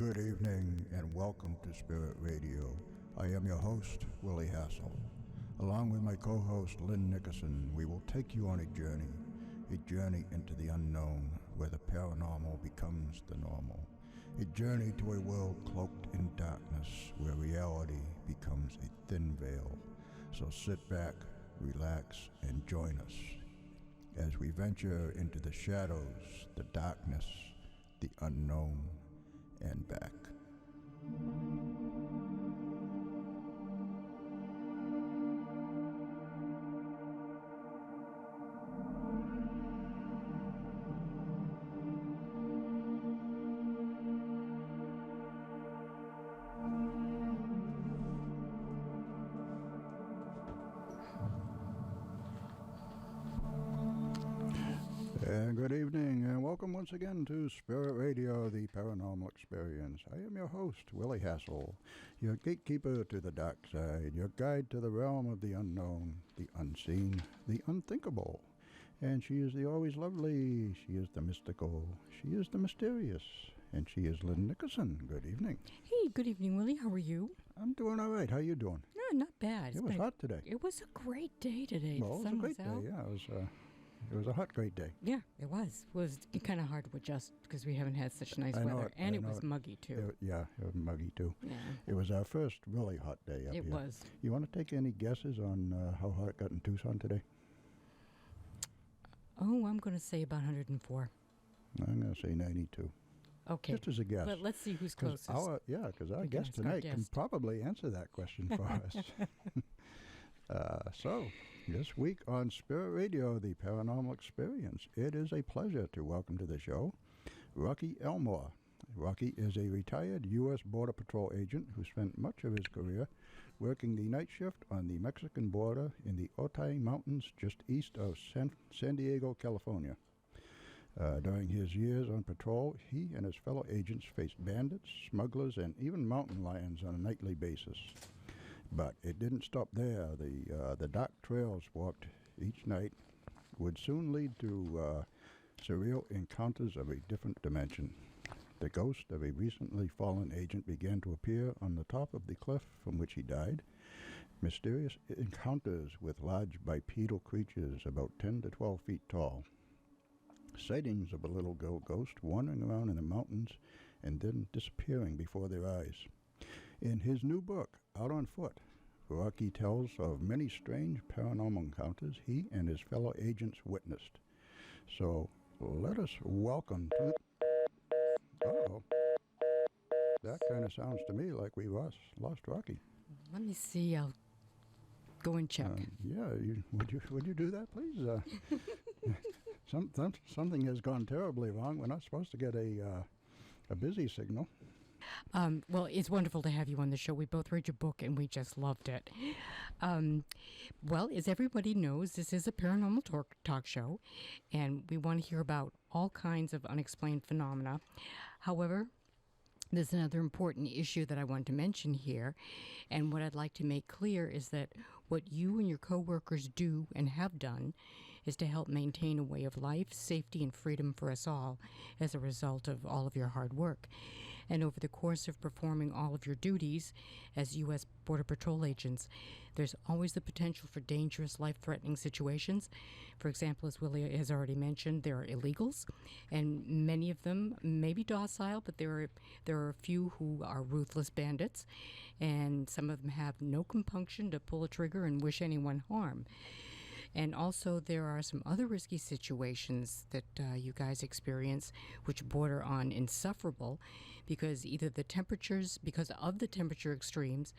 Good evening and welcome to Spirit Radio. I am your host, Willie Hassell. Along with my co-host, Lynn Nickerson, we will take you on a journey into the unknown where the paranormal becomes the normal. A journey to a world cloaked in darkness where reality becomes a thin veil. So sit back, relax, and join us as we venture into the shadows, the darkness, the unknown, and back. And good evening, and welcome once again to Spirit Radio, the Paranormal Experience. I am your host, Willie Hassell, your gatekeeper to the dark side, your guide to the realm of the unknown, the unseen, the unthinkable. And she is the always lovely, she is the mystical, she is the mysterious, and she is Lynn Nickerson. Good evening. Hey, good evening, Willie. How are you? I'm doing all right. How you doing? No, not bad. It was hot today. It was a great day today. Well, the sun it was a great day, yeah. It was a hot, great day. Yeah, it was. It was kind of hard to adjust because we haven't had such nice weather. And it was muggy, too. It was muggy, too. Yeah. It was our first really hot day up here. It was. You want to take any guesses on how hot it got in Tucson today? Oh, I'm going to say about 104. I'm going to say 92. Okay. Just as a guess. But let's see who's closest. Because our guest tonight can probably answer that question for us. So, this week on Spirit Radio, the Paranormal Experience, it is a pleasure to welcome to the show Rocky Elmore. Rocky is a retired U.S. Border Patrol agent who spent much of his career working the night shift on the Mexican border in the Otay Mountains just east of San Diego, California. During his years on patrol, he and his fellow agents faced bandits, smugglers, and even mountain lions on a nightly basis. But it didn't stop there. The dark trails walked each night would soon lead to surreal encounters of a different dimension. The ghost of a recently fallen agent began to appear on the top of the cliff from which he died. Mysterious encounters with large bipedal creatures about 10 to 12 feet tall. Sightings of a little girl ghost wandering around in the mountains and then disappearing before their eyes. In his new book, Out on Foot, Rocky tells of many strange paranormal encounters he and his fellow agents witnessed. So, let us welcome to... Uh-oh. That kind of sounds to me like we lost Rocky. Let me see. I'll go and check. Would you do that, please? Something has gone terribly wrong. We're not supposed to get a busy signal. Well, it's wonderful to have you on the show. We both read your book, and we just loved it. Well, as everybody knows, this is a paranormal talk show, and we want to hear about all kinds of unexplained phenomena. However, there's another important issue that I want to mention here, and what I'd like to make clear is that what you and your coworkers do and have done is to help maintain a way of life, safety, and freedom for us all as a result of all of your hard work. And over the course of performing all of your duties as U.S. Border Patrol agents, there's always the potential for dangerous, life-threatening situations. For example, as Willie has already mentioned, there are illegals, and many of them may be docile, but there are a few who are ruthless bandits, and some of them have no compunction to pull a trigger and wish anyone harm. And also there are some other risky situations that you guys experience which border on insufferable because of the temperature extremes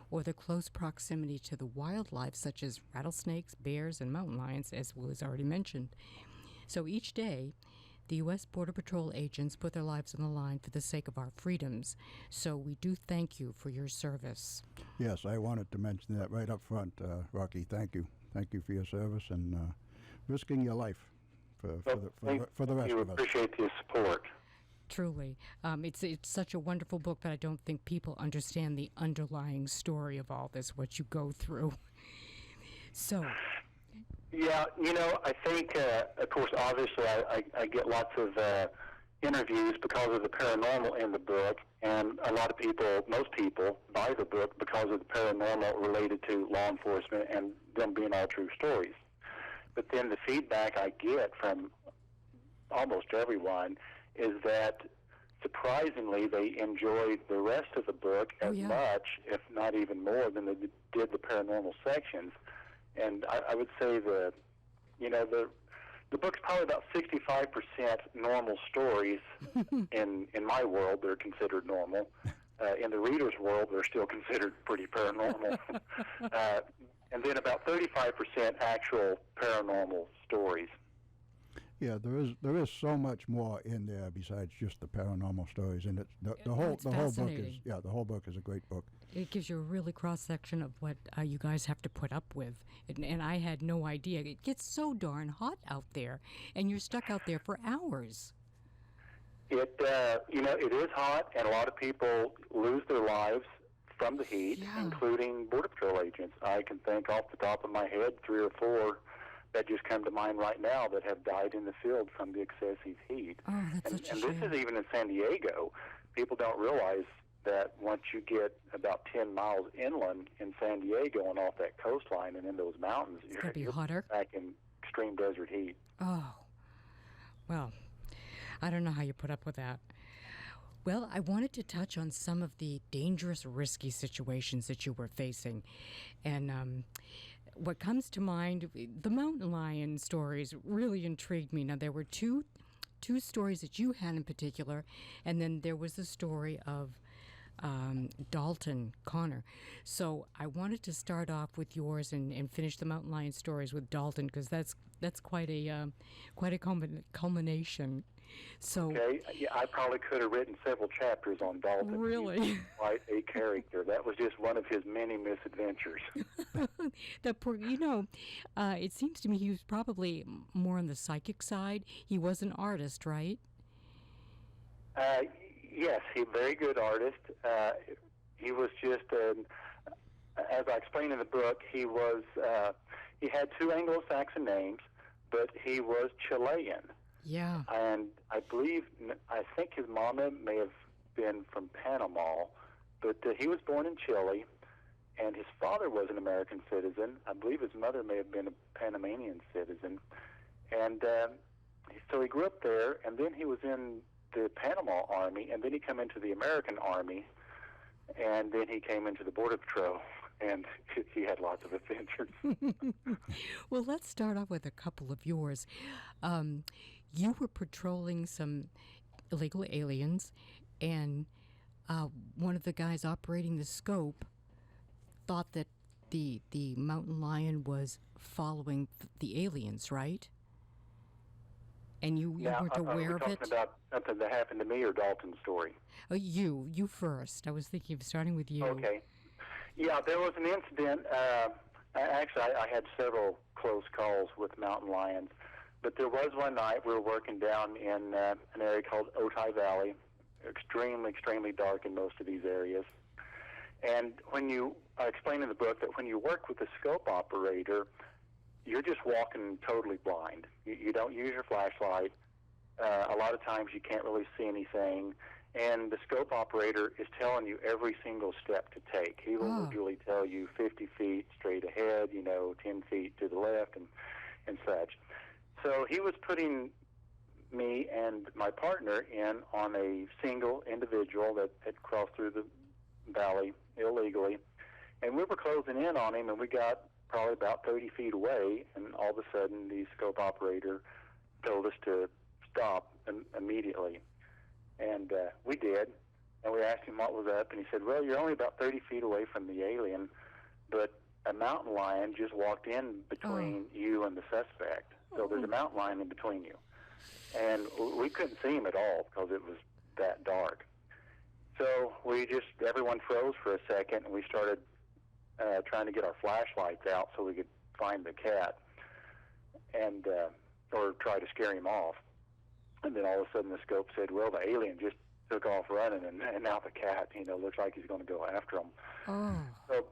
or the close proximity to the wildlife such as rattlesnakes, bears, and mountain lions, as Will has already mentioned. So each day, the U.S. Border Patrol agents put their lives on the line for the sake of our freedoms. So we do thank you for your service. Yes, I wanted to mention that right up front, Rocky. Thank you. Thank you for your service and risking your life for the rest of us. We appreciate the support. Truly. It's such a wonderful book, but I don't think people understand the underlying story of all this, what you go through. So... Yeah, I think, of course, obviously I get lots of interviews because of the paranormal in the book, And a lot of people, most people, buy the book because of the paranormal related to law enforcement and them being all true stories. But then the feedback I get from almost everyone is that surprisingly they enjoyed the rest of the book as much, if not even more, than they did the paranormal sections. And I would say the book's probably about 65% normal stories. in my world, they're considered normal. In the reader's world, they're still considered pretty paranormal. And then about 35% actual paranormal stories. Yeah, there is so much more in there besides just the paranormal stories, and it's the whole book is the whole book is a great book. It gives you a really cross section of what you guys have to put up with, and I had no idea. It gets so darn hot out there, and you're stuck out there for hours. It it is hot, and a lot of people lose their lives from the heat, including Border Patrol agents. I can think off the top of my head 3 or 4 that just come to mind right now that have died in the field from the excessive heat. Oh, that's such a shame. And this is even in San Diego. People don't realize that once you get about 10 miles inland in San Diego and off that coastline and in those mountains, you're hotter. Back in extreme desert heat. Oh, well, I don't know how you put up with that. Well, I wanted to touch on some of the dangerous, risky situations that you were facing. And what comes to mind, the mountain lion stories really intrigued me. Now, there were two stories that you had in particular, and then there was the story of Dalton Connor. So I wanted to start off with yours and finish the mountain lion stories with Dalton, because that's quite a culmination. So, okay, yeah, I probably could have written several chapters on Dalton. Really? He was quite a character. That was just one of his many misadventures. That poor, it seems to me he was probably more on the psychic side. He was an artist, right? Yes, he's a very good artist. He was just, as I explained in the book, he had 2 Anglo-Saxon names, but he was Chilean. Yeah. And I think his mama may have been from Panama, but he was born in Chile, and his father was an American citizen. I believe his mother may have been a Panamanian citizen. And so he grew up there, and then he was in the Panama Army, and then he came into the American Army, and then he came into the Border Patrol, and he had lots of adventures. Well, let's start off with a couple of yours. You were patrolling some illegal aliens, and one of the guys operating the scope thought that the mountain lion was following the aliens, right? And you weren't aware of it? Are we talking about something that happened to me or Dalton's story? You first. I was thinking of starting with you. Okay. Yeah, there was an incident. Actually, I had several close calls with mountain lions. But there was one night we were working down in an area called Otay Valley, extremely, extremely dark in most of these areas. And I explain in the book that when you work with a scope operator, you're just walking totally blind. You don't use your flashlight. A lot of times you can't really see anything. And the scope operator is telling you every single step to take. He will usually tell you 50 feet straight ahead, 10 feet to the left and such. So he was putting me and my partner in on a single individual that had crossed through the valley illegally. And we were closing in on him, and we got probably about 30 feet away, and all of a sudden the scope operator told us to stop immediately. And we did, and we asked him what was up, and he said, well, you're only about 30 feet away from the alien, but a mountain lion just walked in between you and the suspect. So there's a mountain lion in between you. And we couldn't see him at all because it was that dark. So everyone froze for a second, and we started trying to get our flashlights out so we could find the cat and or try to scare him off. And then all of a sudden the scope said, well, the alien just took off running, and now the cat, looks like he's going to go after him. Oh. So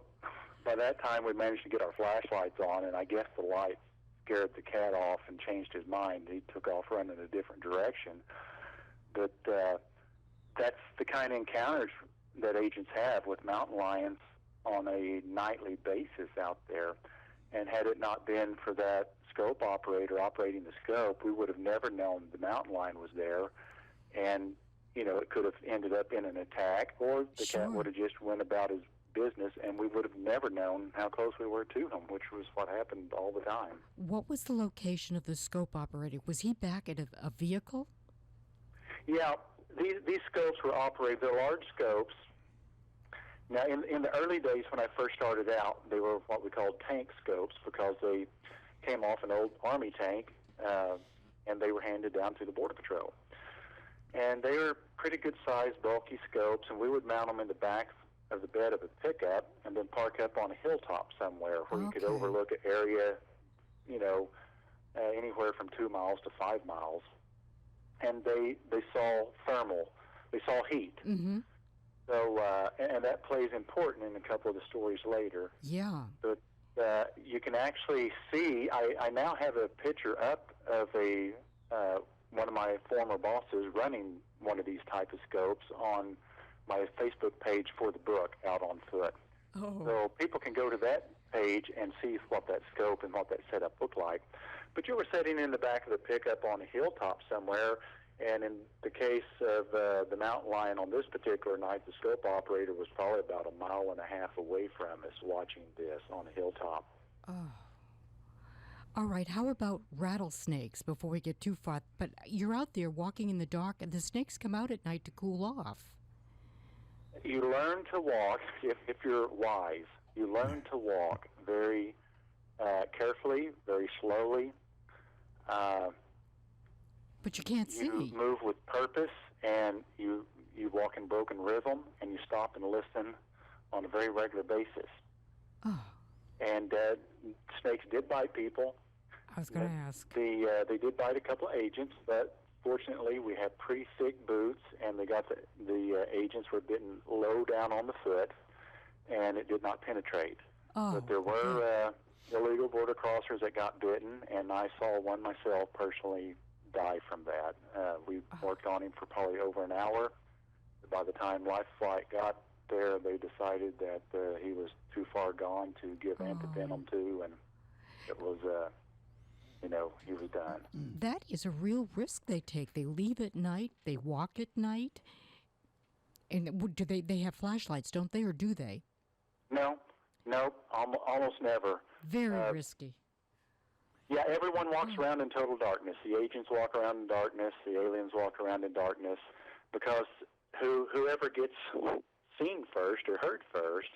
by that time we managed to get our flashlights on, and I guess the light scared the cat off and changed his mind. He took off running a different direction. But that's the kind of encounters that agents have with mountain lions on a nightly basis out there. And had it not been for that scope operator operating the scope, we would have never known the mountain lion was there. And, it could have ended up in an attack, or the cat would have just went about his business, and we would have never known how close we were to him, which was what happened all the time. What was the location of the scope operator? Was he back at a vehicle? Yeah, these scopes were operated. They're large scopes. Now, in the early days when I first started out, they were what we called tank scopes because they came off an old Army tank, and they were handed down to the Border Patrol. And they were pretty good-sized, bulky scopes, and we would mount them in the back of the bed of a pickup and then park up on a hilltop somewhere where you could overlook an area, anywhere from 2 miles to 5 miles. And they saw thermal. They saw heat. Mm-hmm. So, and that plays important in a couple of the stories later. Yeah. But you can actually see, I now have a picture up of one of my former bosses running one of these type of scopes on my Facebook page for the book, Out on Foot. Oh. So people can go to that page and see what that scope and what that setup looked like. But you were sitting in the back of the pickup on a hilltop somewhere, and in the case of the mountain lion on this particular night, the scope operator was probably about 1.5 miles away from us watching this on a hilltop. Oh. All right, how about rattlesnakes before we get too far? But you're out there walking in the dark, and the snakes come out at night to cool off. You learn to walk, if you're wise, you learn to walk very carefully, very slowly. But you can't see. You move with purpose, and you walk in broken rhythm, and you stop and listen on a very regular basis. Oh. And snakes did bite people. I was going to ask. They did bite a couple of agents, but fortunately we had pretty thick boots, and they got the agents were bitten low down on the foot, and it did not penetrate. Oh, but there were illegal border crossers that got bitten, and I saw one myself personally die from that. We worked on him for probably over an hour. By the time Life Flight got there, they decided that he was too far gone to give antivenom to, and it was, he was done. That is a real risk they take. They leave at night, they walk at night, and do they have flashlights, don't they, or do they? No, almost never. Very risky. Yeah, everyone walks around in total darkness. The agents walk around in darkness. The aliens walk around in darkness, because whoever gets seen first or heard first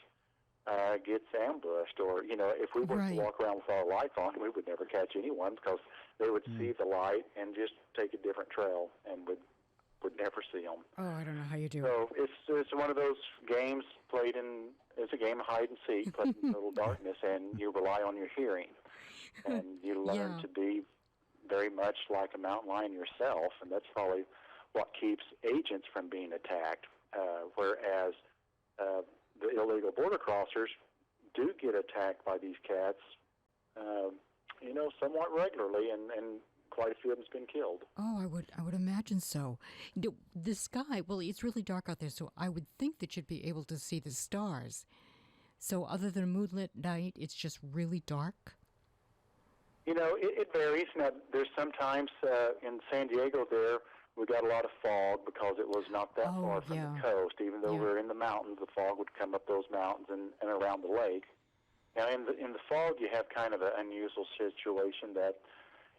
gets ambushed. Or, if we were to walk around with our lights on, we would never catch anyone because they would see the light and just take a different trail and would never see them. Oh, I don't know how you do it. So it's one of those games played in, it's a game of hide and seek, played in total darkness, and you rely on your hearing. And you learn to be very much like a mountain lion yourself, and that's probably what keeps agents from being attacked, whereas the illegal border crossers do get attacked by these cats, somewhat regularly, and quite a few of them's been killed. Oh, I would imagine so. The sky, well, it's really dark out there, so I would think that you'd be able to see the stars. So other than a moonlit night, it's just really dark? It varies. Now, there's sometimes in San Diego there, we got a lot of fog because it was not that far from the coast. Even though we're in the mountains, the fog would come up those mountains and around the lake. Now, in the fog, you have kind of an unusual situation that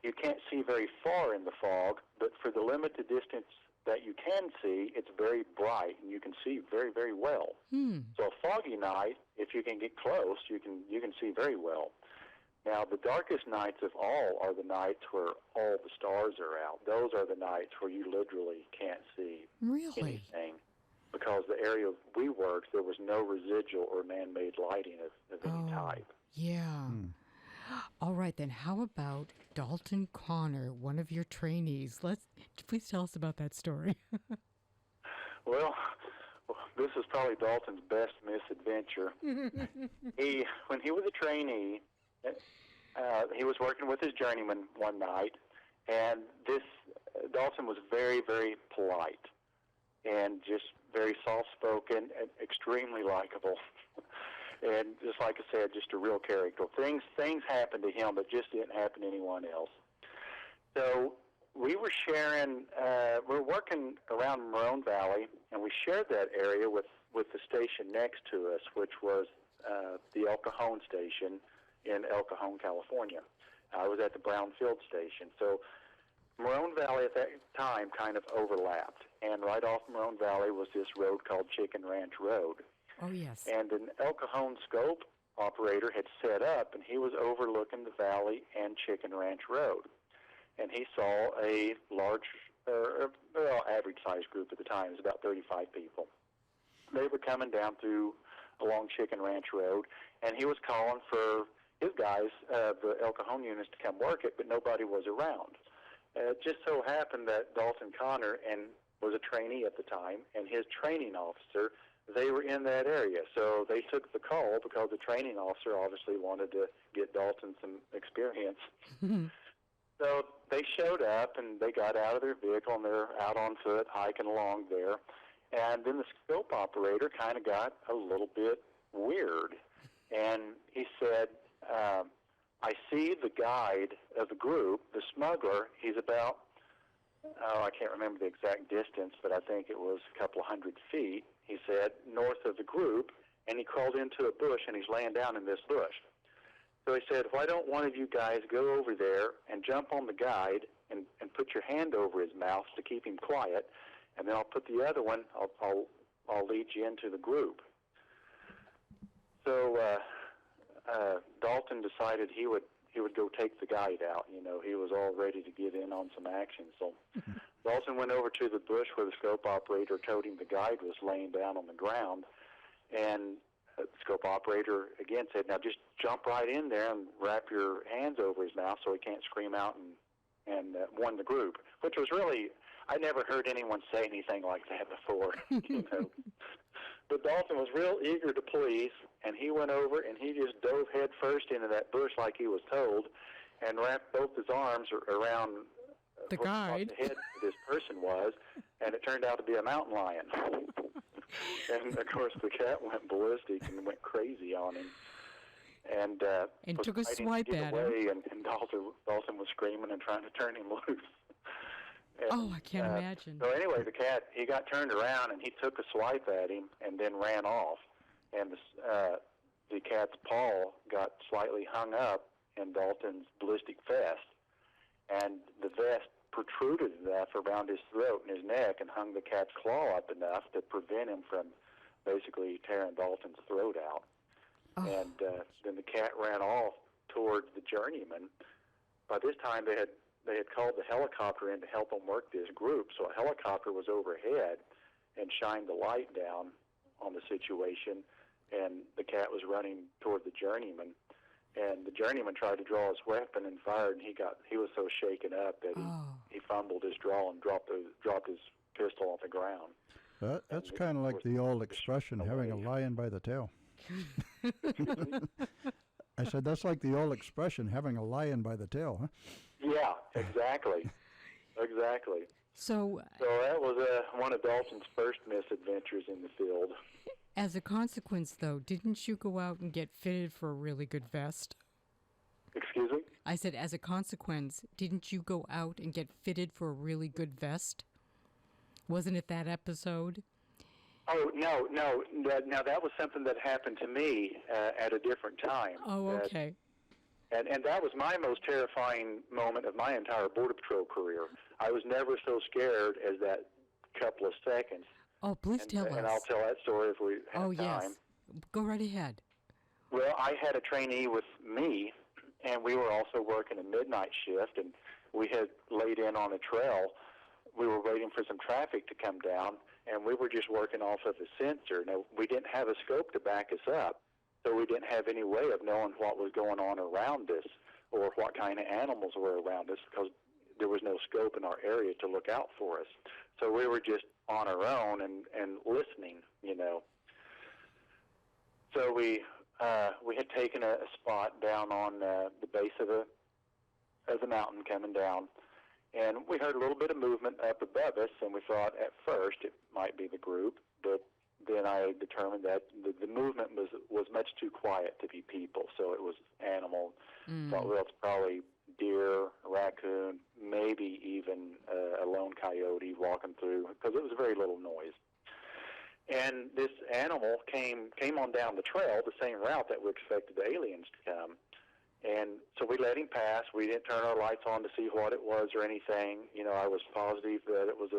you can't see very far in the fog, but for the limited distance that you can see, it's very bright, and you can see very, very well. So a foggy night, if you can get close, you can see very well. Now, the darkest nights of all are the nights where all the stars are out. Those are the nights where you literally can't see anything, because the area we worked, there was no residual or man-made lighting of any type. Yeah. All right, then how about Dalton Connor, one of your trainees? Please tell us about that story. Well, this is probably Dalton's best misadventure. When he was a trainee, he was working with his journeyman one night, and Dalton was very, very polite. and just very soft-spoken and extremely likable. And just like I said, just a real character. Things happened to him, but just didn't happen to anyone else. So we were sharing, we're working around Maroon Valley, and we shared that area with the station next to us, which was the El Cajon station in El Cajon, California. I was at the Brownfield station. So Maroon Valley at that time kind of overlapped, and right off Maroon Valley was this road called Chicken Ranch Road. Oh, yes. And an El Cajon scope operator had set up, and he was overlooking the valley and Chicken Ranch Road. And he saw a large, average-sized group at the time. It was about 35 people. They were coming down along Chicken Ranch Road, and he was calling for his guys, the El Cajon units, to come work it, but nobody was around. It just so happened that Dalton Connor was a trainee at the time, and his training officer, they were in that area. So they took the call because the training officer obviously wanted to get Dalton some experience. So they showed up, and they got out of their vehicle, and they're out on foot hiking along there. And then the scope operator kind of got a little bit weird. And he said, I see the guide of the group, the smuggler. He's about, I can't remember the exact distance, but I think it was a couple of 100 feet, he said, north of the group. And he crawled into a bush, and he's laying down in this bush. So he said, why don't one of you guys go over there and jump on the guide and put your hand over his mouth to keep him quiet, and then I'll put the other one, I'll lead you into the group. So Dalton decided he would go take the guide out. You know, he was all ready to get in on some action. So Dalton went over to the bush where the scope operator told him the guide was laying down on the ground, and the scope operator again said, now just jump right in there and wrap your hands over his mouth so he can't scream out and warn the group, which was really, I never heard anyone say anything like that before, you know. But Dalton was real eager to please, and he went over and he just dove head first into that bush like he was told and wrapped both his arms around the guide. The head of this person was, and it turned out to be a mountain lion. And, of course, the cat went ballistic and went crazy on him. And took a swipe at him. And Dalton was screaming and trying to turn him loose. And, I can't imagine. So anyway, the cat, he got turned around, and he took a swipe at him and then ran off. And the cat's paw got slightly hung up in Dalton's ballistic vest. And the vest protruded enough around his throat and his neck and hung the cat's claw up enough to prevent him from basically tearing Dalton's throat out. Oh. And then the cat ran off towards the journeyman. By this time, they had called the helicopter in to help them work this group. So a helicopter was overhead and shined the light down on the situation, and the cat was running toward the journeyman. And the journeyman tried to draw his weapon and fired, and he was so shaken up that he fumbled his draw and dropped his pistol on the ground. That's kind of like the old expression, having a lion by the tail. I said, that's like the old expression, having a lion by the tail, huh? Yeah, exactly. Exactly. So that was one of Dalton's first misadventures in the field. As a consequence, though, didn't you go out and get fitted for a really good vest? Excuse me? I said, as a consequence, didn't you go out and get fitted for a really good vest? Wasn't it that episode? Oh, no. Now, that was something that happened to me at a different time. Oh, okay. And that was my most terrifying moment of my entire Border Patrol career. I was never so scared as that couple of seconds. Oh, please tell us. And I'll tell that story if we have time. Yes. Go right ahead. Well, I had a trainee with me, and we were also working a midnight shift, and we had laid in on a trail. We were waiting for some traffic to come down, and we were just working off of a sensor. Now, we didn't have a scope to back us up, so we didn't have any way of knowing what was going on around us or what kind of animals were around us because there was no scope in our area to look out for us. So we were just on our own and listening, you know. So we had taken a spot down on the base of the mountain coming down, And we heard a little bit of movement up above us, and we thought at first it might be the group, but then I determined that the movement was much too quiet to be people, so it was animal. Thought, well, it's probably deer, a raccoon, maybe even a lone coyote walking through, because it was very little noise. And this animal came on down the trail, the same route that we expected the aliens to come. And so we let him pass. We didn't turn our lights on to see what it was or anything. You know, I was positive that it was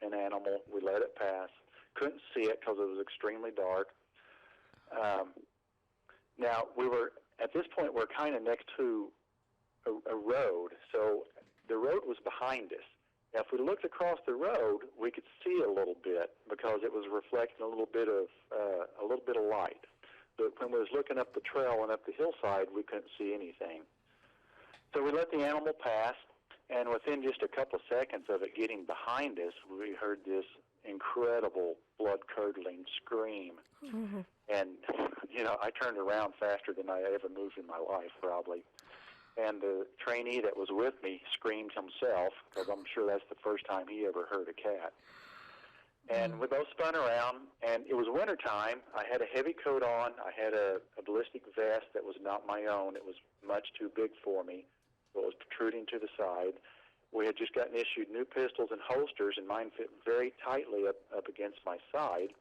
an animal. We let it pass. Couldn't see it because it was extremely dark. Now, at this point, we're kind of next to a road. So the road was behind us. Now, if we looked across the road, we could see a little bit because it was reflecting a little bit of light. But when we was looking up the trail and up the hillside, we couldn't see anything. So we let the animal pass, and within just a couple of seconds of it getting behind us, we heard this incredible blood-curdling scream. Mm-hmm. And, you know, I turned around faster than I ever moved in my life, probably. And the trainee that was with me screamed himself, because I'm sure that's the first time he ever heard a cat. And we both spun around, and it was wintertime. I had a heavy coat on. I had a ballistic vest that was not my own. It was much too big for me. It was protruding to the side. We had just gotten issued new pistols and holsters, and mine fit very tightly up against my side.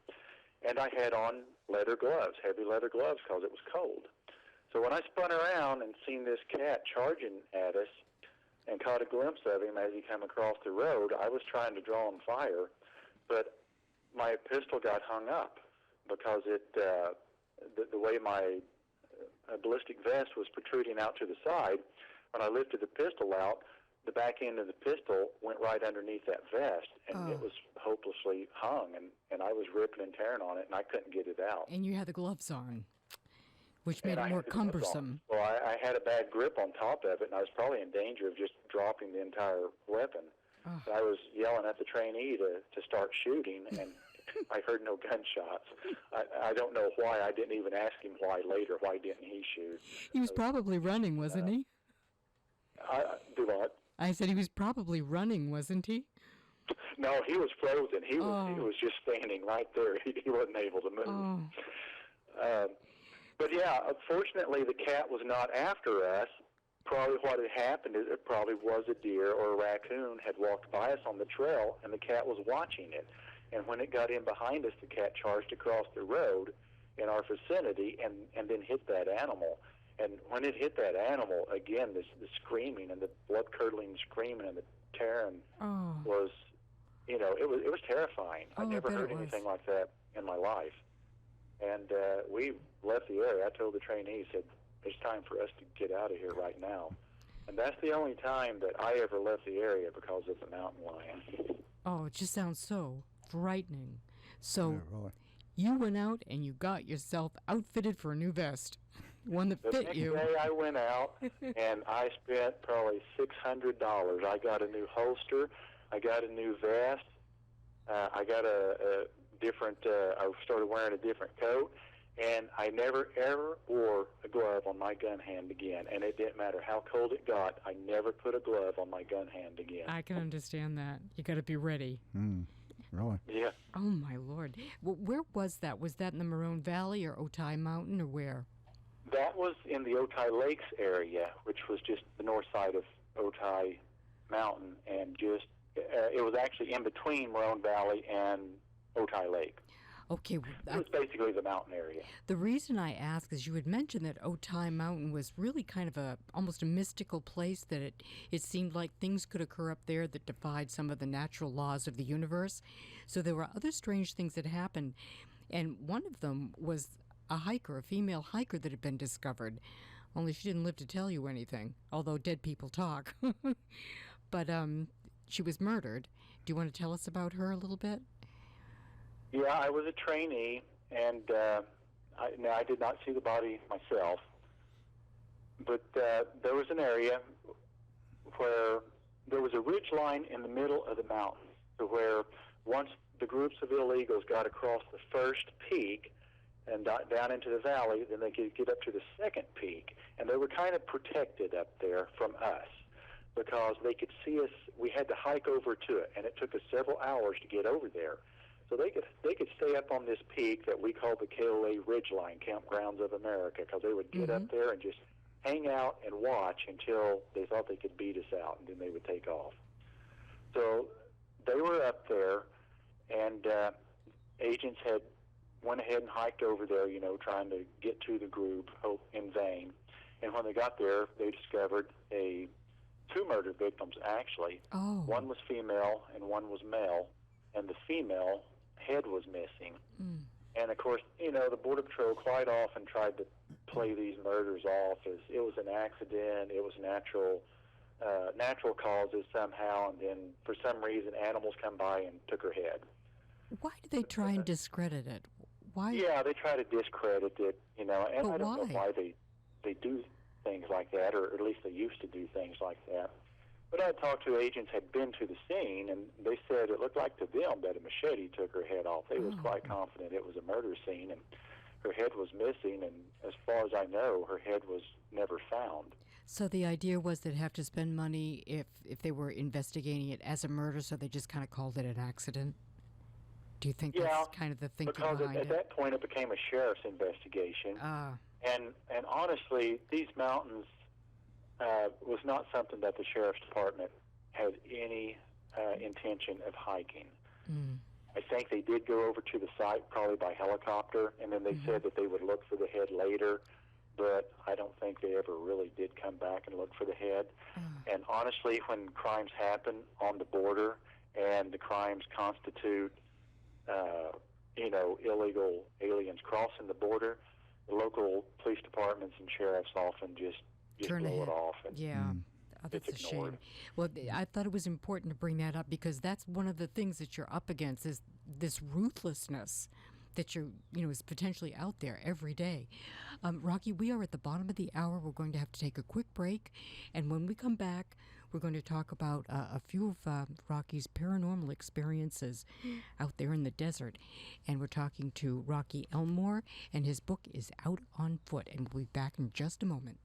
And I had on leather gloves, heavy leather gloves, because it was cold. So when I spun around and seen this cat charging at us and caught a glimpse of him as he came across the road, I was trying to draw him fire, but my pistol got hung up because the way my ballistic vest was protruding out to the side. When I lifted the pistol out, the back end of the pistol went right underneath that vest, and it was hopelessly hung, and I was ripping and tearing on it, and I couldn't get it out. And you had the gloves on, which made it more cumbersome. Well, I had a bad grip on top of it, and I was probably in danger of just dropping the entire weapon. So I was yelling at the trainee to start shooting, and I heard no gunshots. I don't know why. I didn't even ask him why later. Why didn't he shoot? He was probably running, wasn't he? Do what? I said he was probably running, wasn't he? No, he was frozen. He was just standing right there. He wasn't able to move. But yeah, unfortunately, the cat was not after us. Probably what had happened is it probably was a deer or a raccoon had walked by us on the trail, and the cat was watching it. And when it got in behind us, the cat charged across the road in our vicinity and then hit that animal. And when it hit that animal, again, the screaming and the blood-curdling screaming and the tearing was, you know, it was terrifying. I never heard anything like that in my life. And we left the area. I told the trainee, said, it's time for us to get out of here right now. And that's the only time that I ever left the area because of the mountain lion. Oh, it just sounds so frightening. So Yeah, really. you went out and you got yourself outfitted for a new vest, one that fit you. The next day I went out and I spent probably $600. I got a new holster. I got a new vest. I got a different, I started wearing a different coat. And I never, ever wore a glove on my gun hand again. And it didn't matter how cold it got. I never put a glove on my gun hand again. I can understand that. You got to be ready. Really? Yeah. Oh, my Lord. Well, where was that? Was that in the Maroon Valley or Otay Mountain or where? That was in the Otay Lakes area, which was just the north side of Otay Mountain. And just, it was actually in between Maroon Valley and Otay Lake. Okay. It was basically the mountain area. The reason I ask is you had mentioned that Otay Mountain was really kind of almost a mystical place, that it seemed like things could occur up there that defied some of the natural laws of the universe. So there were other strange things that happened, and one of them was a female hiker that had been discovered, only she didn't live to tell you anything, although dead people talk. But she was murdered. Do you want to tell us about her a little bit? Yeah, I was a trainee, and I did not see the body myself, but there was an area where there was a ridge line in the middle of the mountain, to where once the groups of illegals got across the first peak and down into the valley, then they could get up to the second peak, and they were kind of protected up there from us. because they could see us. We had to hike over to it, and it took us several hours to get over there. So they could stay up on this peak that we call the KOA Ridgeline, Campgrounds of America, because they would get up there and just hang out and watch until they thought they could beat us out, and then they would take off. So they were up there, and agents had went ahead and hiked over there, trying to get to the group, in vain. And when they got there, they discovered two murder victims, actually. Oh. One was female and one was male, and the female head was missing. And, of course, the Border Patrol quite often tried to play these murders off as it was an accident, it was natural causes somehow, and then for some reason animals come by and took her head. Why do they try and discredit it? Why? Yeah, they try to discredit it, and but I don't know why? why they do things like that, or at least they used to do things like that. But I talked to agents who had been to the scene, and they said it looked like to them that a machete took her head off. They was quite confident it was a murder scene, and her head was missing, and as far as I know, her head was never found. So the idea was they'd have to spend money if they were investigating it as a murder, so they just kind of called it an accident? Do you think that's kind of the thinking because behind at that point it became a sheriff's investigation. And honestly, these mountains was not something that the sheriff's department had any intention of hiking. I think they did go over to the site probably by helicopter, and then they said that they would look for the head later, but I don't think they ever really did come back and look for the head. And honestly, when crimes happen on the border and the crimes constitute illegal aliens crossing the border, the local police departments and sheriffs often just Turn blow ahead. it off. And Oh, that's a it's shame. ignored. Well, I thought it was important to bring that up because that's one of the things that you're up against is this ruthlessness that is potentially out there every day. Rocky, we are at the bottom of the hour. We're going to have to take a quick break. And when we come back, we're going to talk about a few of Rocky's paranormal experiences out there in the desert. And we're talking to Rocky Elmore, and his book is out on foot. And we'll be back in just a moment.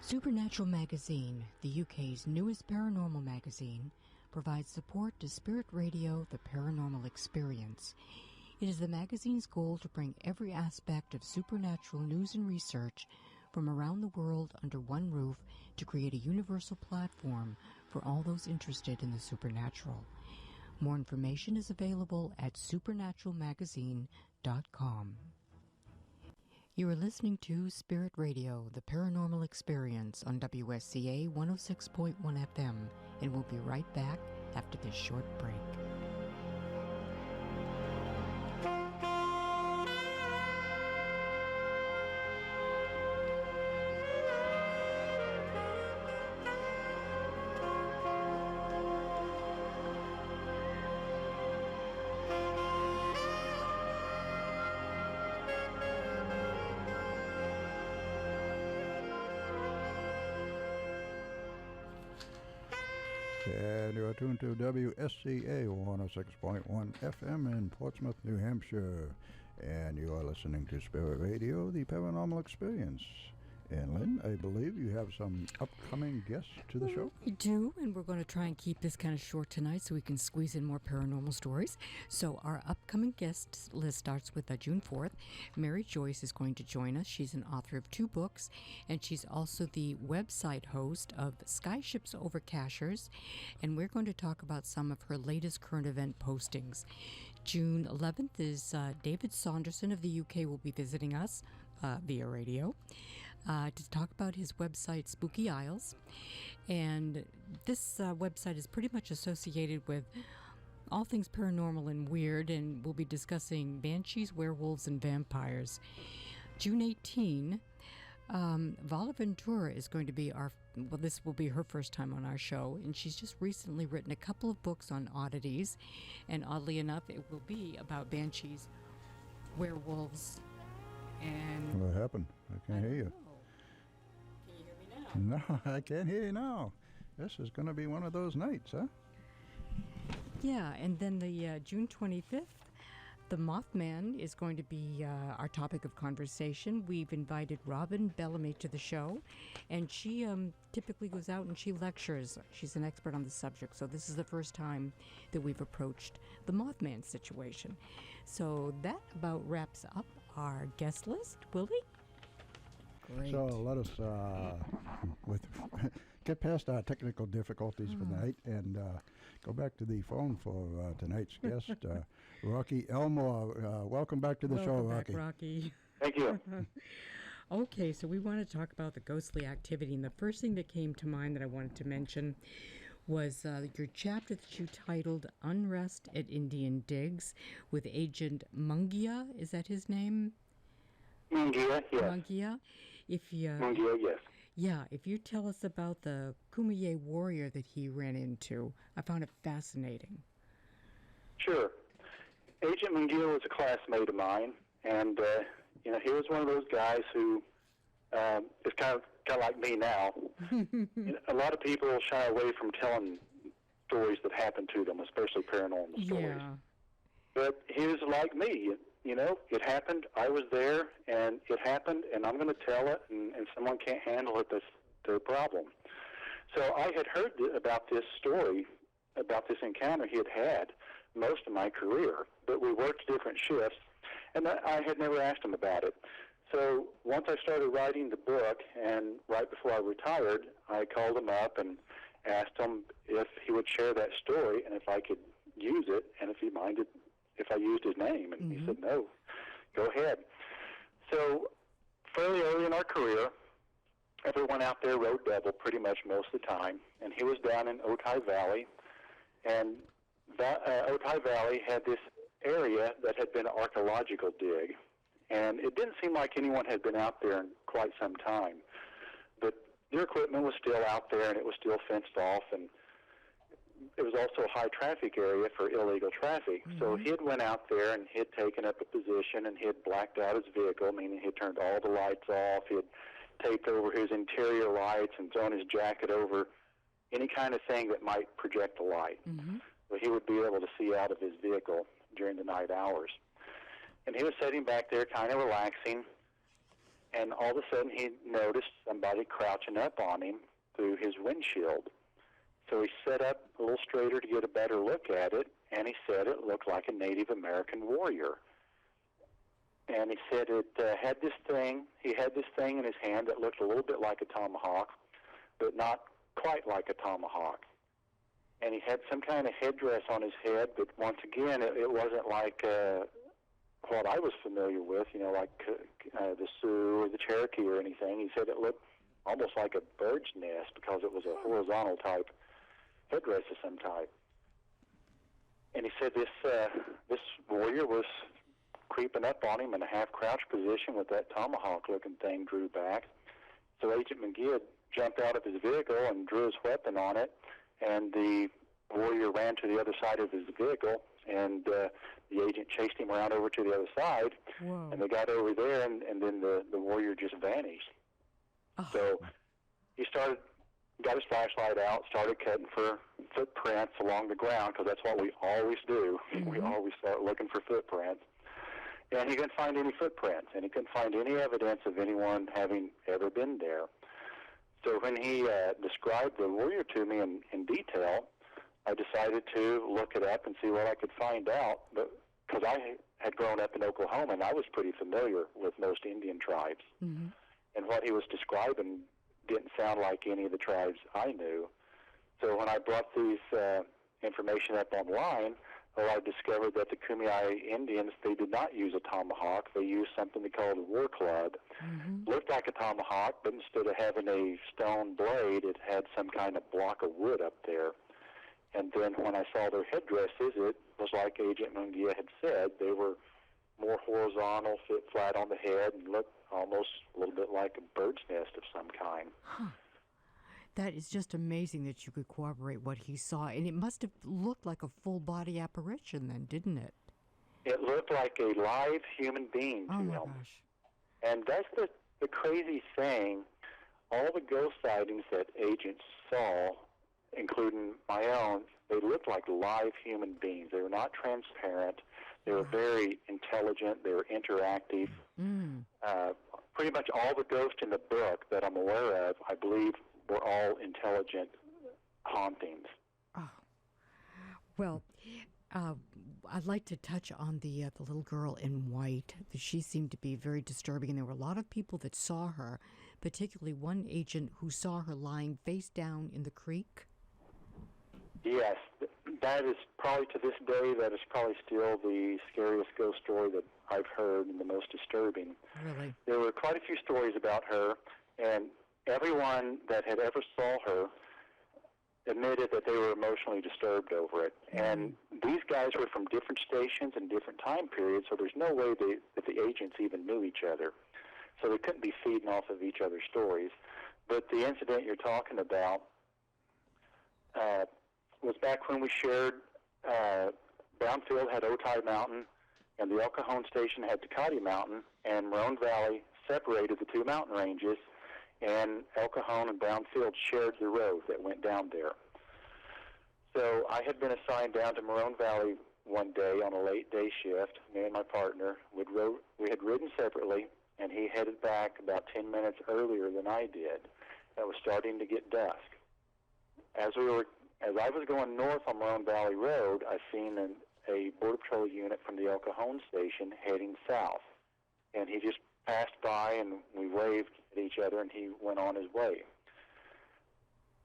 Supernatural Magazine, the UK's newest paranormal magazine, provides support to Spirit Radio, the Paranormal Experience. It is the magazine's goal to bring every aspect of supernatural news and research from around the world under one roof to create a universal platform for all those interested in the supernatural. More information is available at supernaturalmagazine.com. You are listening to Spirit Radio, the Paranormal Experience on WSCA 106.1 FM, and we'll be right back after this short break. And you're tuned to WSCA 106.1 FM in Portsmouth, New Hampshire. And you are listening to Spirit Radio, the Paranormal Experience. And Lynn, I believe you have some upcoming guests to the show? We do, and we're going to try and keep this kind of short tonight so we can squeeze in more paranormal stories. So our upcoming guest list starts with June 4th. Mary Joyce is going to join us. She's an author of 2 books, and she's also the website host of Skyships Over Cachers, and we're going to talk about some of her latest current event postings. June 11th is David Saunderson of the UK will be visiting us via radio. To talk about his website, Spooky Isles. And this website is pretty much associated with all things paranormal and weird, and we'll be discussing banshees, werewolves, and vampires. June 18, Vala Ventura is going to be this will be her first time on our show, and she's just recently written a couple of books on oddities, and oddly enough, it will be about banshees, werewolves, and... What happened? I can't hear you. Can you hear me now? No, I can't hear you now. This is going to be one of those nights, huh? Yeah, and then the June 25th, The Mothman is going to be our topic of conversation. We've invited Robin Bellamy to the show, and she typically goes out and she lectures. She's an expert on the subject, so this is the first time that we've approached the Mothman situation. So that about wraps up our guest list, Willie. Great. So let us get past our technical difficulties for tonight and go back to the phone for tonight's guest, Rocky Elmore. Welcome back to the show, Rocky. Rocky. Thank you. Okay, so we want to talk about the ghostly activity, and the first thing that came to mind that I wanted to mention was your chapter that you titled Unrest at Indian Digs with Agent Mungia. Is that his name? Mungia, yes. Mungia. Mungia, yes. Yeah, if you tell us about the Kumeyaay warrior that he ran into, I found it fascinating. Sure. Agent Mungia was a classmate of mine, and he was one of those guys who is kind of like me now. A lot of people shy away from telling stories that happen to them, especially paranormal stories. Yeah. But he was like me. It happened, I was there, and it happened, and I'm going to tell it, and someone can't handle it, that's their problem. So I had heard about this story, about this encounter he had most of my career, but we worked different shifts, and I had never asked him about it. So once I started writing the book, and right before I retired, I called him up and asked him if he would share that story, and if I could use it, and if he minded if I used his name, and he said, no, go ahead. So fairly early in our career, everyone out there rode double pretty much most of the time, and he was down in Otay Valley, and Otay Valley had this area that had been an archaeological dig, and it didn't seem like anyone had been out there in quite some time, but their equipment was still out there, and it was still fenced off, and it was also a high traffic area for illegal traffic. So he had went out there and he had taken up a position and he had blacked out his vehicle, meaning he had turned all the lights off. He had taped over his interior lights and thrown his jacket over any kind of thing that might project a light. So he would be able to see out of his vehicle during the night hours. And he was sitting back there kind of relaxing, and all of a sudden he noticed somebody crouching up on him through his windshield. So he sat up a little straighter to get a better look at it, and he said it looked like a Native American warrior. And he said he had this thing in his hand that looked a little bit like a tomahawk, but not quite like a tomahawk. And he had some kind of headdress on his head, but once again, it wasn't like what I was familiar with, like the Sioux or the Cherokee or anything. He said it looked almost like a bird's nest because it was a horizontal type headdress of some type. And he said this warrior was creeping up on him in a half-crouch position with that tomahawk-looking thing drew back. So Agent Mungia jumped out of his vehicle and drew his weapon on it, and the warrior ran to the other side of his vehicle, and the agent chased him around over to the other side. Whoa. And they got over there, and then the warrior just vanished. Oh. So he got his flashlight out, started cutting for footprints along the ground, because that's what we always do. We always start looking for footprints. And he couldn't find any footprints, and he couldn't find any evidence of anyone having ever been there. So when he described the warrior to me in detail, I decided to look it up and see what I could find out, because I had grown up in Oklahoma, and I was pretty familiar with most Indian tribes. And what he was describing didn't sound like any of the tribes I knew. So when I brought these information up online, I discovered that the Kumeyaay Indians, they did not use a tomahawk. They used something they called a war club. Looked like a tomahawk, but instead of having a stone blade, it had some kind of block of wood up there. And then when I saw their headdresses, it was like Agent Mungia had said. They were more horizontal, fit flat on the head, and looked almost a little bit like a bird's nest of some kind. That is just amazing that you could corroborate what he saw. And it must have looked like a full-body apparition then, didn't it? It looked like a live human being to Oh, my him. gosh. And that's the crazy thing. All the ghost sightings that agents saw, including my own, they looked like live human beings. They were not transparent. They were very intelligent. They were interactive. Pretty much all the ghosts in the book that I'm aware of, I believe, were all intelligent hauntings. Oh. Well, I'd like to touch on the little girl in white. She seemed to be very disturbing, and there were a lot of people that saw her, particularly one agent who saw her lying face down in the creek. Yes, that is probably, to this day, that is probably still the scariest ghost story that I've heard and the most disturbing. Really? There were quite a few stories about her, and everyone that had ever saw her admitted that they were emotionally disturbed over it. And these guys were from different stations and different time periods, so there's no way that the agents even knew each other. So they couldn't be feeding off of each other's stories. But the incident you're talking about was back when we shared, Brownfield had Otay Mountain, and the El Cajon station had Tecate Mountain, and Morone Valley separated the two mountain ranges, and El Cajon and Brownfield shared the road that went down there. So I had been assigned down to Morone Valley one day on a late day shift. Me and my partner, we had ridden separately, and he headed back about 10 minutes earlier than I did. It was starting to get dusk. As I was going north on Morone Valley Road, I seen a Border Patrol unit from the El Cajon station heading south. And he just passed by, and we waved at each other, and he went on his way.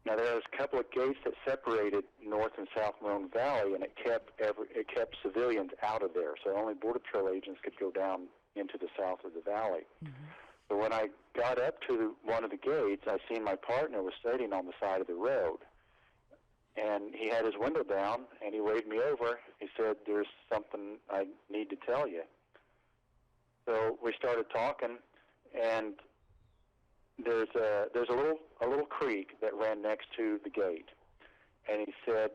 Now, there was a couple of gates that separated North and South Morone Valley, and it kept civilians out of there, so only Border Patrol agents could go down into the south of the valley. But when I got up to one of the gates, I seen my partner was sitting on the side of the road. And he had his window down, and he waved me over. He said, "There's something I need to tell you." So we started talking, and there's a little creek that ran next to the gate. And he said,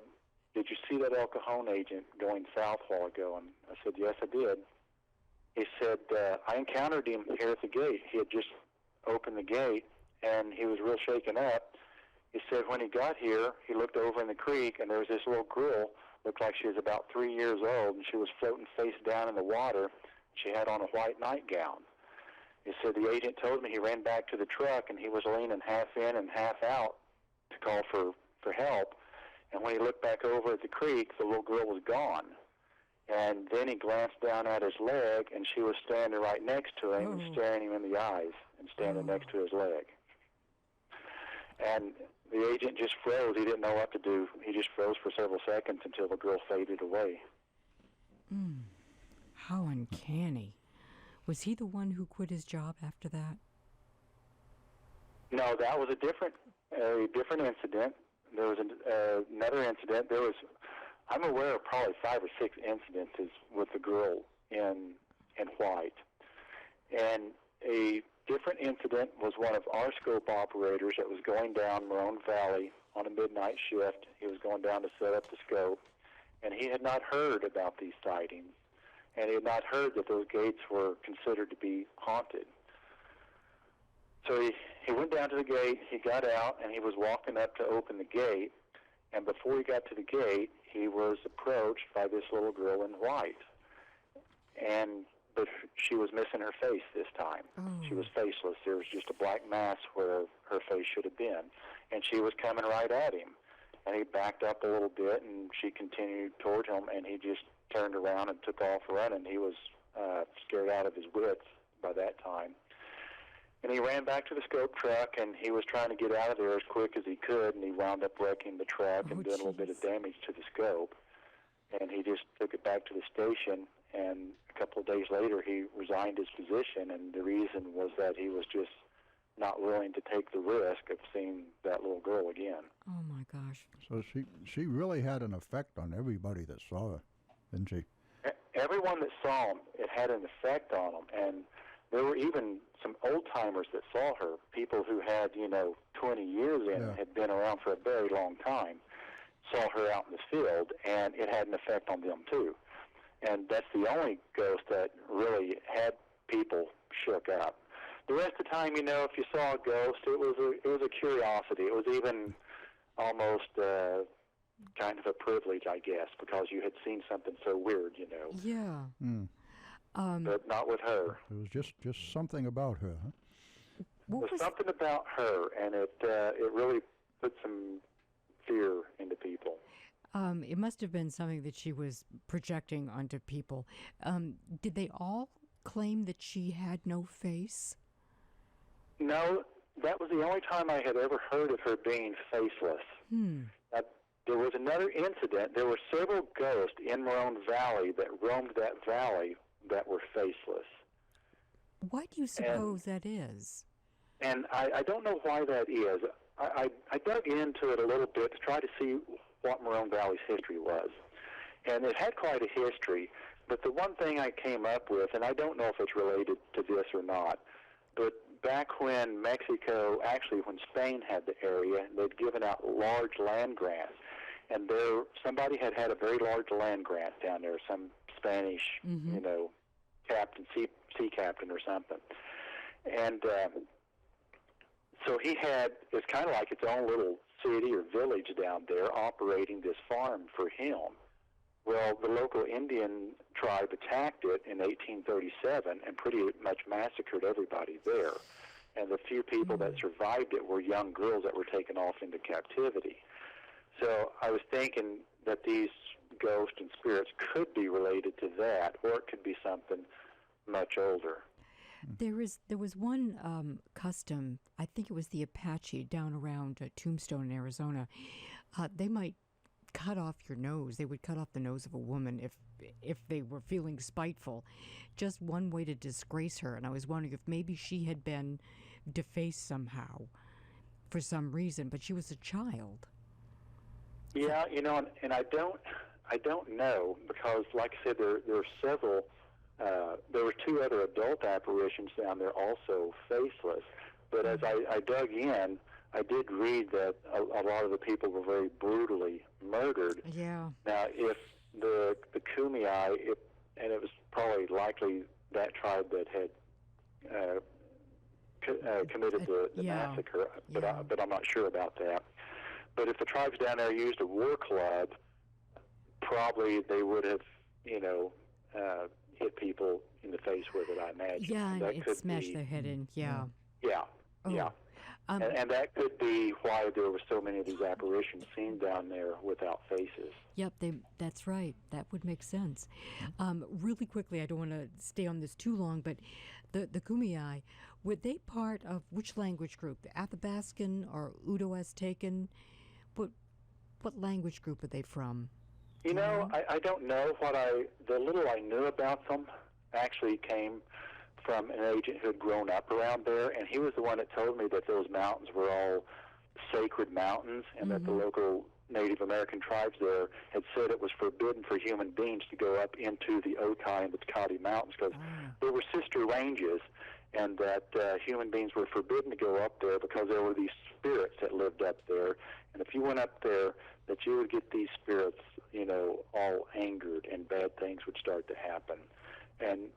"Did you see that El Cajon agent going south a while ago?" And I said, "Yes, I did." He said, "I encountered him here at the gate. He had just opened the gate, and he was real shaken up." He said when he got here, he looked over in the creek, and there was this little girl, looked like she was about 3 years old, and she was floating face down in the water. She had on a white nightgown. He said the agent told me he ran back to the truck, and he was leaning half in and half out to call for help. And when he looked back over at the creek, the little girl was gone. And then he glanced down at his leg, and she was standing right next to him, and staring him in the eyes, and standing next to his leg. And the agent just froze. He didn't know what to do. He just froze for several seconds until the girl faded away. How uncanny. Was he the one who quit his job after that? No, that was a different incident. There was another incident. I'm aware of probably 5 or 6 incidences with the girl in white. And a different incident was one of our scope operators that was going down Morone Valley on a midnight shift. He was going down to set up the scope, and he had not heard about these sightings, and he had not heard that those gates were considered to be haunted. So he went down to the gate, he got out, and he was walking up to open the gate, and before he got to the gate, he was approached by this little girl in white. But she was missing her face this time. She was faceless. There was just a black mass where her face should have been. And she was coming right at him. And he backed up a little bit, and she continued toward him, and he just turned around and took off running. He was scared out of his wits by that time. And he ran back to the scope truck, and he was trying to get out of there as quick as he could, and he wound up wrecking the truck and doing a little bit of damage to the scope. And he just took it back to the station, and a couple of days later he resigned his position, and the reason was that he was just not willing to take the risk of seeing that little girl again. Oh, my gosh. So she really had an effect on everybody that saw her, didn't she? Everyone that saw him, it had an effect on them, and there were even some old-timers that saw her, people who had, 20 years in and had been around for a very long time, saw her out in the field, and it had an effect on them, too. And that's the only ghost that really had people shook up. The rest of the time, if you saw a ghost, it was a curiosity. It was even almost kind of a privilege, I guess, because you had seen something so weird, you know. Yeah. But not with her. It was just something about her, huh? There was something about her, and it really put some fear into people. It must have been something that she was projecting onto people. Did they all claim that she had no face? No, that was the only time I had ever heard of her being faceless. There was another incident. There were several ghosts in Marone Valley that roamed that valley that were faceless. Why do you suppose that is? And I don't know why that is. I dug into it a little bit to try to see what Marone Valley's history was. And it had quite a history, but the one thing I came up with, and I don't know if it's related to this or not, but back when Mexico, actually when Spain had the area, they'd given out large land grants. And somebody had a very large land grant down there, some Spanish, you know, captain, sea captain or something. And so he had, it's kind of like its own little city or village down there operating this farm for him. Well, the local Indian tribe attacked it in 1837 and pretty much massacred everybody there. And the few people that survived it were young girls that were taken off into captivity. So I was thinking that these ghosts and spirits could be related to that, or it could be something much older. There was one custom, I think it was the Apache down around Tombstone in Arizona. They might cut off your nose. They would cut off the nose of a woman if they were feeling spiteful. Just one way to disgrace her. And I was wondering if maybe she had been defaced somehow for some reason, but she was a child. Yeah, you know, and I don't know, because like I said, there are several. There were two other adult apparitions down there, also faceless. But as I dug in, I did read that a lot of the people were very brutally murdered. Yeah. Now, if the Kumeyaay, and it was probably likely that tribe that had committed the massacre, but I'm not sure about that. But if the tribes down there used a war club, probably they would have, you know, hit people in the face with it, I imagine. Yeah, and it smashed be, their head in, yeah. Yeah, Oh. yeah. And that could be why there were so many of these apparitions seen down there without faces. Yep, that's right. That would make sense. Really quickly, I don't want to stay on this too long, but the Kumeyaay, were they part of which language group? The Athabascan or Uto-Aztecan? What language group are they from? You know, I don't know. The little I knew about them actually came from an agent who had grown up around there, and he was the one that told me that those mountains were all sacred mountains, and that the local Native American tribes there had said it was forbidden for human beings to go up into the Okai and the Takati Mountains, because there were sister ranges, and that human beings were forbidden to go up there because there were these spirits that lived up there, and if you went up there, that you would get these spirits, you know, all angered, and bad things would start to happen. And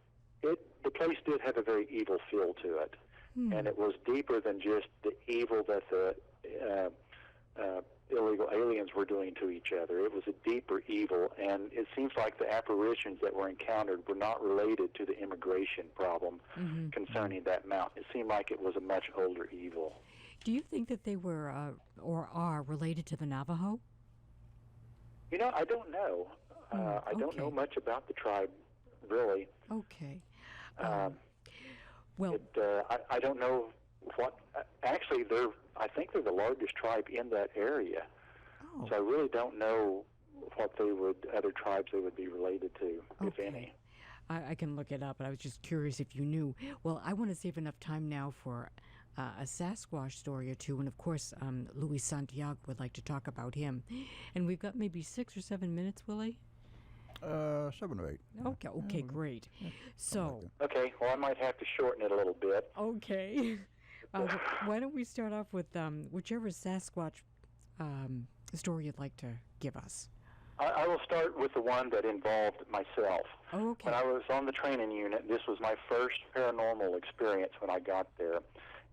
the place did have a very evil feel to it, and it was deeper than just the evil that the illegal aliens were doing to each other. It was a deeper evil, and it seems like the apparitions that were encountered were not related to the immigration problem concerning that mountain. It seemed like it was a much older evil. Do you think that they were or are related to the Navajo? You know, I don't know. I don't know much about the tribe, really. Okay. Well, I don't know what. Actually, I think they're the largest tribe in that area. Oh. So I really don't know what other tribes they would be related to, if any. I can look it up, but I was just curious if you knew. Well, I want to save enough time now for a Sasquatch story or two, and of course, Luis Santiago would like to talk about him. And we've got maybe 6 or 7 minutes, Willie? 7 or 8. Okay, great. So. Okay, well, I might have to shorten it a little bit. Okay. Why don't we start off with whichever Sasquatch story you'd like to give us? I will start with the one that involved myself. Oh, okay. When I was on the training unit, this was my first paranormal experience when I got there.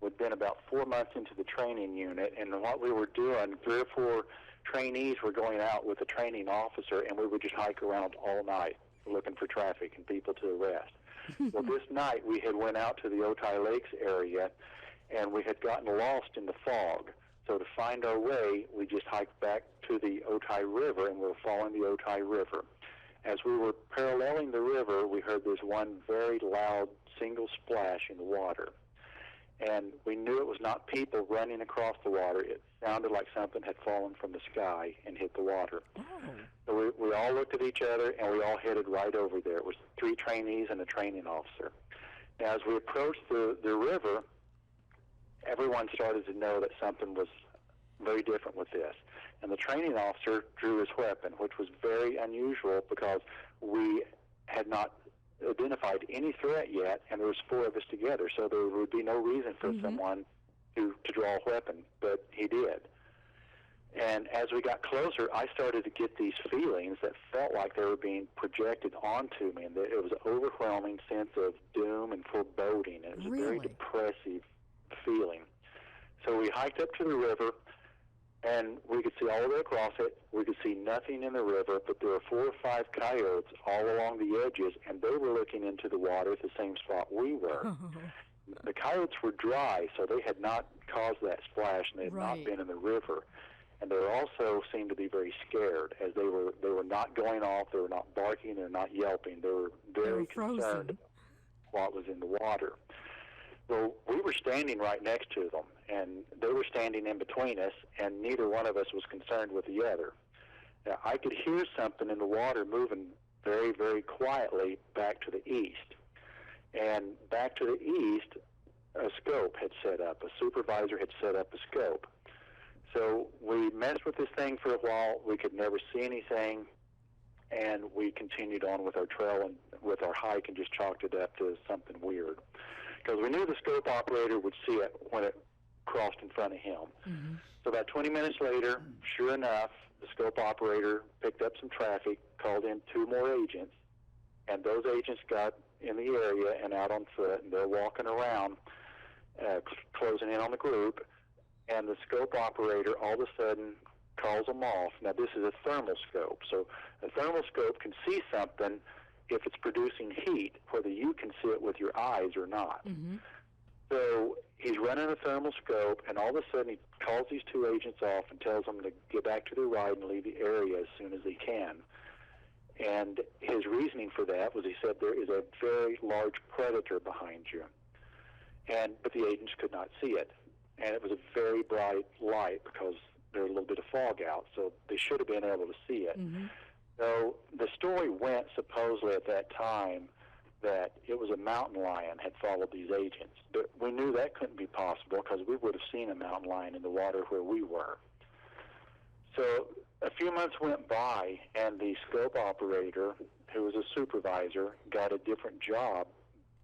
We'd been about 4 months into the training unit, and what we were doing, 3 or 4 trainees were going out with a training officer, and we would just hike around all night looking for traffic and people to arrest. Well, this night we had went out to the Otay Lakes area, and we had gotten lost in the fog. So to find our way, we just hiked back to the Otay River, and we were following the Otay River. As we were paralleling the river, we heard this one very loud single splash in the water. And we knew it was not people running across the water. It sounded like something had fallen from the sky and hit the water. Oh. So we all looked at each other, and we all headed right over there. It was 3 trainees and a training officer. Now, as we approached the river, everyone started to know that something was very different with this. And the training officer drew his weapon, which was very unusual because we had not identified any threat yet, and there was 4 of us together, so there would be no reason for someone to draw a weapon, but he did. And as we got closer, I started to get these feelings that felt like they were being projected onto me, and that it was an overwhelming sense of doom and foreboding. It was a very depressive feeling. So we hiked up to the river, and we could see all the way across it. We could see nothing in the river, but there were 4 or 5 coyotes all along the edges, and they were looking into the water at the same spot we were. The coyotes were dry, so they had not caused that splash, and they had not been in the river. And they also seemed to be very scared, as they were not going off, they were not barking, they were not yelping. They were very concerned what was in the water. Well, we were standing right next to them, and they were standing in between us, and neither one of us was concerned with the other. Now, I could hear something in the water moving very, very quietly back to the east. And back to the east, a scope had set up. A supervisor had set up a scope. So we messed with this thing for a while. We could never see anything, and we continued on with our trail and with our hike and just chalked it up to something weird. Because we knew the scope operator would see it when it crossed in front of him. So about 20 minutes later, sure enough, the scope operator picked up some traffic, called in 2 more agents, and those agents got in the area and out on foot, and they're walking around, closing in on the group, and the scope operator all of a sudden calls them off. Now, this is a thermal scope, so a thermal scope can see something if it's producing heat, whether you can see it with your eyes or not. So he's running a thermal scope, and all of a sudden he calls these 2 agents off and tells them to get back to their ride and leave the area as soon as they can. And his reasoning for that was, he said, there is a very large predator behind you. But the agents could not see it. And it was a very bright light because there was a little bit of fog out, so they should have been able to see it. So the story went, supposedly at that time, that it was a mountain lion had followed these agents. But we knew that couldn't be possible because we would have seen a mountain lion in the water where we were. So a few months went by, and the scope operator, who was a supervisor, got a different job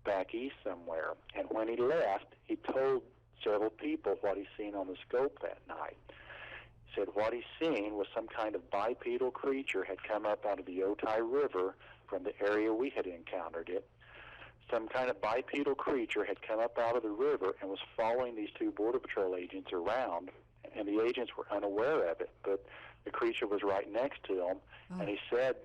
back east somewhere. And when he left, he told several people what he'd seen on the scope that night. He said what he'd seen was some kind of bipedal creature had come up out of the Otay River from the area we had encountered it. Some kind of bipedal creature had come up out of the river and was following these 2 Border Patrol agents around, and the agents were unaware of it, but the creature was right next to them. And he said,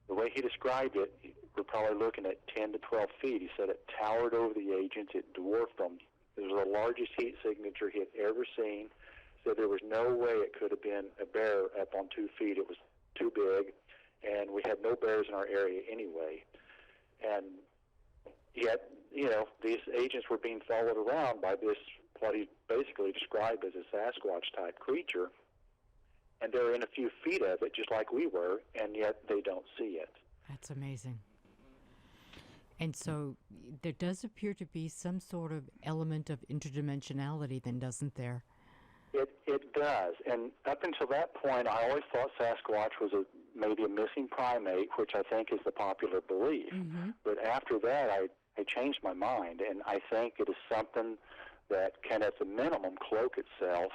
the way he described it, we're probably looking at 10 to 12 feet. He said it towered over the agents, it dwarfed them. It was the largest heat signature he had ever seen. So there was no way it could have been a bear up on 2 feet. It was too big, and we had no bears in our area anyway. And yet, these agents were being followed around by this, what he basically described as a Sasquatch-type creature, and they're within a few feet of it, just like we were, and yet they don't see it. That's amazing. And so there does appear to be some sort of element of interdimensionality then, doesn't there? It does. And up until that point, I always thought Sasquatch was maybe a missing primate, which I think is the popular belief. But after that, I changed my mind, and I think it is something that can, at the minimum, cloak itself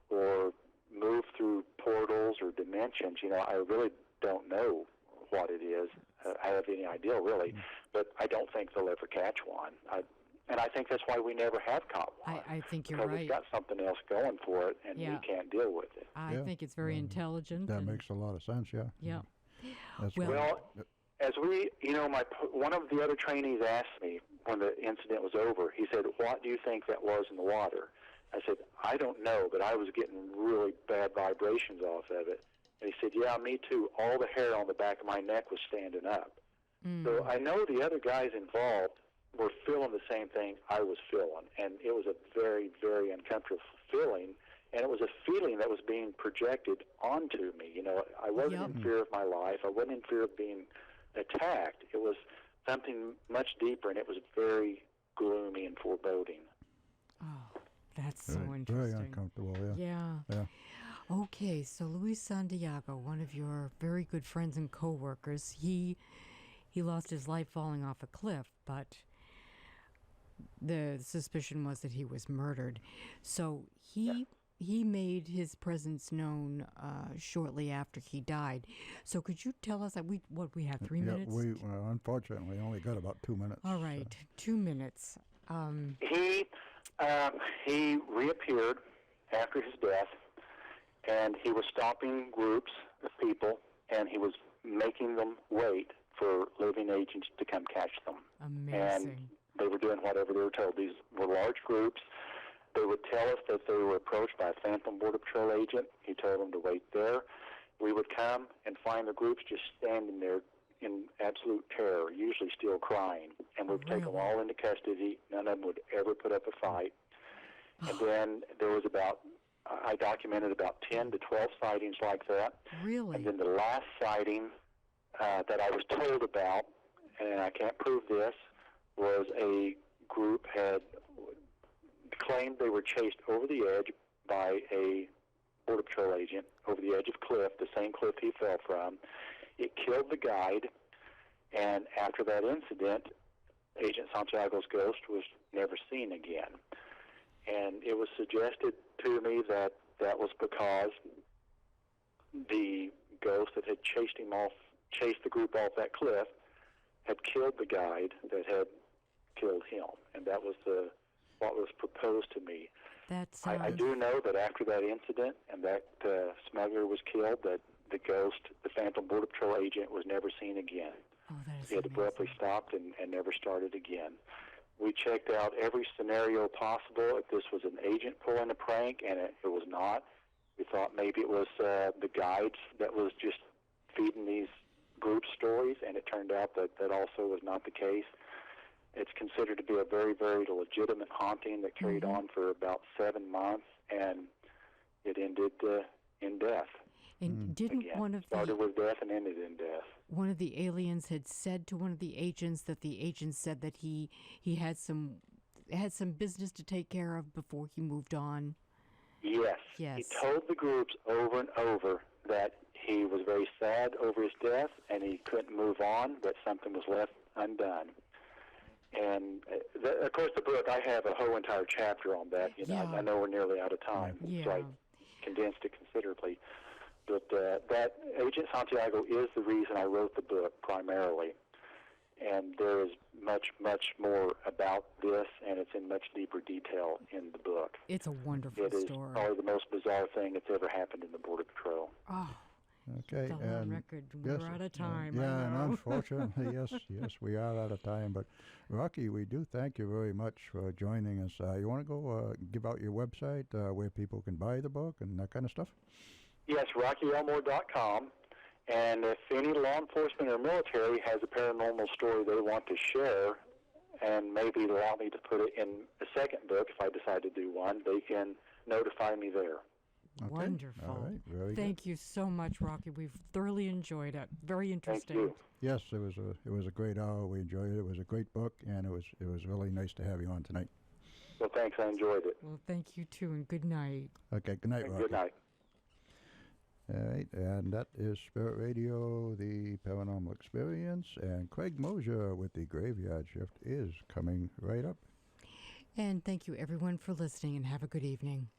or move through portals or dimensions. I really don't know what it is. I have any idea, really, but I don't think they'll ever catch one. And I think that's why we never have caught one. I think you're because right. it's got something else going for it, and Yeah. we can't deal with it. I think it's very intelligent. That and- makes a lot of sense, yeah. Yeah. That's Well- great. As we, one of the other trainees asked me when the incident was over, he said, "What do you think that was in the water?" I said, "I don't know, but I was getting really bad vibrations off of it." And he said, "Yeah, me too. All the hair on the back of my neck was standing up." So I know the other guys involved were feeling the same thing I was feeling, and it was a very, very uncomfortable feeling, and it was a feeling that was being projected onto me. I wasn't in fear of my life. I wasn't in fear of being attacked. It was something much deeper, and it was very gloomy and foreboding. Oh, that's so Very interesting. uncomfortable, Yeah. Yeah. Okay, so Luis Santiago, one of your very good friends and coworkers, he lost his life falling off a cliff, but the suspicion was that he was murdered. So he made his presence known shortly after he died. So could you tell us that we have 3 minutes? We unfortunately only got about 2 minutes. All right, 2 minutes. He reappeared after his death, and he was stopping groups of people, and he was making them wait for living agents to come catch them. Amazing. And they were doing whatever they were told. These were large groups. They would tell us that they were approached by a phantom Border Patrol agent. He told them to wait there. We would come and find the groups just standing there in absolute terror, usually still crying. And we'd take them all into custody. None of them would ever put up a fight. And then there was I documented about 10 to 12 sightings like that. Really? And then the last sighting that I was told about, and I can't prove this, was a group had claimed they were chased over the edge by a Border Patrol agent over the edge of a cliff, the same cliff he fell from. It killed the guide, and after that incident, Agent Santiago's ghost was never seen again. And it was suggested to me that that was because the ghost that had chased the group off that cliff, had killed the guide that had killed him, and that was what was proposed to me. I do know that after that incident and that smuggler was killed, that the ghost, the phantom Border Patrol agent, was never seen again. Oh, that is He had abruptly stopped and never started again. We checked out every scenario possible. If this was an agent pulling a prank, and it was not. We thought maybe it was the guides that was just feeding these group stories, and it turned out that also was not the case. It's considered to be a very, very legitimate haunting that carried on for about 7 months, and it ended in death. And didn't started with death and ended in death. One of the aliens had said to one of the agents that the agent said that he had some business to take care of before he moved on? Yes. Yes. He told the groups over and over that he was very sad over his death and he couldn't move on, that something was left undone. And, of course, the book, I have a whole entire chapter on that. I know we're nearly out of time, so I condensed it considerably. But that Agent Santiago is the reason I wrote the book primarily. And there is much, much more about this, and it's in much deeper detail in the book. It's a wonderful story. It is probably the most bizarre thing that's ever happened in the Border Patrol. Oh, okay, still on record. Yes, We're out of time. Yeah, and unfortunately, yes, we are out of time. But Rocky, we do thank you very much for joining us. You want to go give out your website where people can buy the book and that kind of stuff? Yes, RockyElmore.com. And if any law enforcement or military has a paranormal story they want to share, and maybe allow me to put it in a second book if I decide to do one, they can notify me there. Okay. Wonderful. All right, very Thank you so much, Rocky. We've thoroughly enjoyed it. Very interesting. Thank you. Yes, it was a great hour. We enjoyed it. It was a great book, and it was really nice to have you on tonight. Well, thanks. I enjoyed it. Well, thank you too, and good night. Okay, good night, And Rocky. good night. All right, and that is Spirit Radio, the Paranormal Experience, and Craig Mosier with the Graveyard Shift is coming right up. And thank you, everyone, for listening, and have a good evening.